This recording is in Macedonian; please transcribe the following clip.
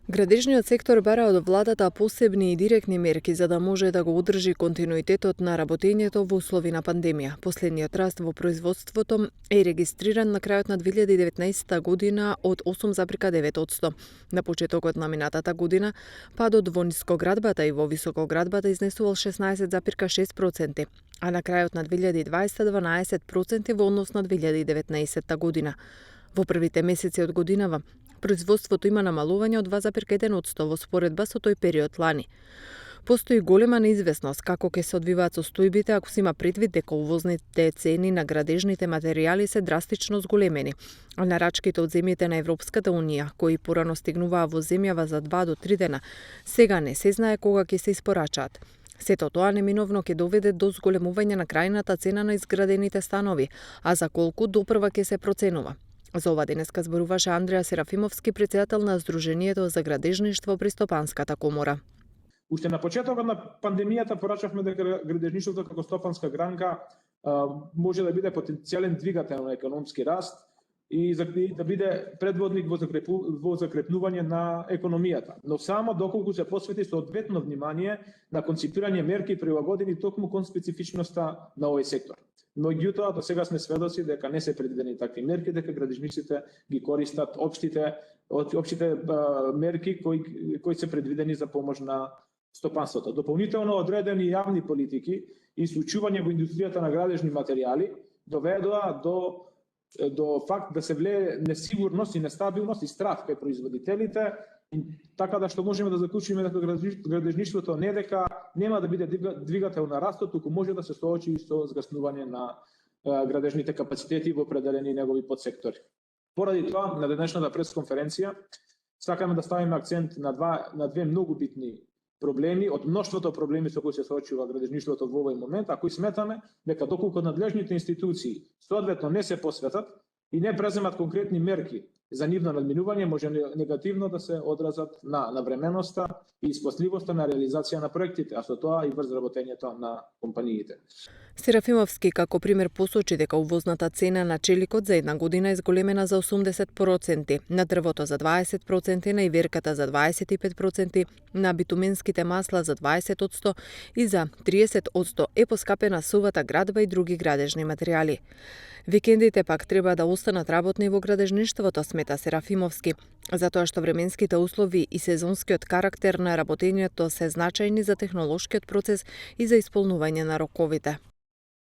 Градежниот сектор бара од владата посебни и директни мерки за да може да го одржи континуитетот на работењето во услови на пандемија. Последниот раст во производството е регистриран на крајот на 2019 година од 8,9%. На почетокот на минатата година падот во нискоградбата и во високоградбата изнесувал 16,6%, а на крајот на 2020 12% во однос на 2019 година. Во првите месеци од годинава, производството има намалување од 2,1% во споредба со тој период лани. Постои голема неизвестност како ќе се одвиваат состојбите ако се има предвид дека увозните цени на градежните материјали се драстично зголемени, а нарачките од земјите на Европската Унија, кои порано стигнуваа во земјава за 2 до 3 дена, сега не се знае кога ќе се испорачаат. Сето тоа неминовно ќе доведе до зголемување на крајната цена на изградените станови, а за колку допрва ќе се проценува. За ова денеска зборуваше Андреа Серафимовски, председател на Сдруженијето за градежништво при Стопанската комора. Уште на почетокот на пандемијата порачавме дека градежништвото како стопанска гранка може да биде потенцијален двигател на економски раст и да биде предводник во закрепнување на економијата. Но само доколку се посвети соодветно внимание на конципирање мерки прилагодени токму кон специфичноста на овој сектор. Меѓутоа, до сега сме сведоци дека не се предвидени такви мерки, дека градежниците ги користат општите мерки кои се предвидени за помош на стопанството. Дополнително одредени јавни политики и случување во индустријата на градежни материјали доведоа до факт да се влее несигурност и нестабилност и страх кај производителите, така да што можеме да заклучиме дека градежништвото не дека нема да биде двигател на растот, туку може да се соочи и со згаснување на градежните капацитети во определени негови подсектори. Поради тоа, на денешната пресконференција сакаме да ставиме акцент на две многу битни проблеми, од мноштвото проблеми со кои се соочува градежништвото во овој момент, а кои сметаме дека доколку надлежните институции соодветно не се посветат и не преземат конкретни мерки за нивно надминување, може негативно да се одразат на временоста и исплатливоста на реализација на проектите, а со тоа и врз работењето на компаниите. Серафимовски како пример посочи дека увозната цена на челикот за една година е зголемена за 80%, на дрвото за 20%, на иверката за 25%, на битуменските масла за 20% и за 30% е поскапена сувата градба и други градежни материјали. Викендите пак треба да останат работни во градежништвото, смета Серафимовски, затоа што временските услови и сезонскиот карактер на работењето се значајни за технолошкиот процес и за исполнување на роковите.